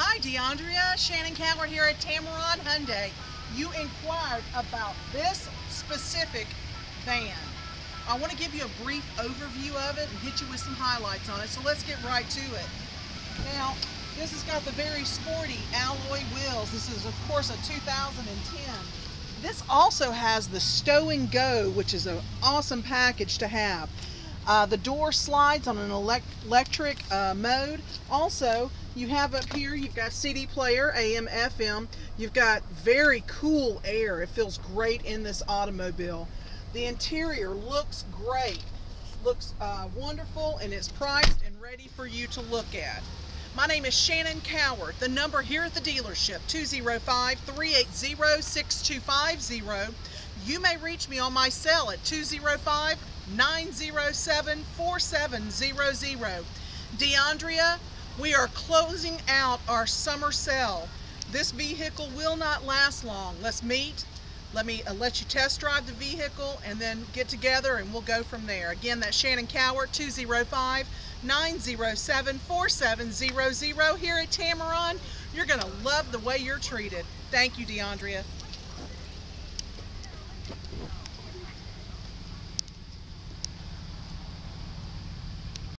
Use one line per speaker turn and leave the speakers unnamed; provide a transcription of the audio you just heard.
Hi, DeAndrea. Shannon Coward here at Tameron Hyundai. You inquired about this specific van. I want to give you a brief overview of it and hit you with some highlights on it, so let's get right to it. Now, this has got the very sporty alloy wheels. This is, of course, a 2010. This also has the stow and go, which is an awesome package to have. The door slides on an electric mode. Also, you have up here, you've got CD player, AM, FM. You've got very cool air. It feels great in this automobile. The interior looks great, looks wonderful, and it's priced and ready for you to look at. My name is Shannon Coward. The number here at the dealership, 205-380-6250. You may reach me on my cell at 205-907-4700. DeAndrea, we are closing out our summer sale. This vehicle will not last long. Let's meet. Let me let you test drive the vehicle and then get together and we'll go from there. Again, that's Shannon Coward, 205-907-4700 here at Tameron. You're going to love the way you're treated. Thank you, DeAndrea.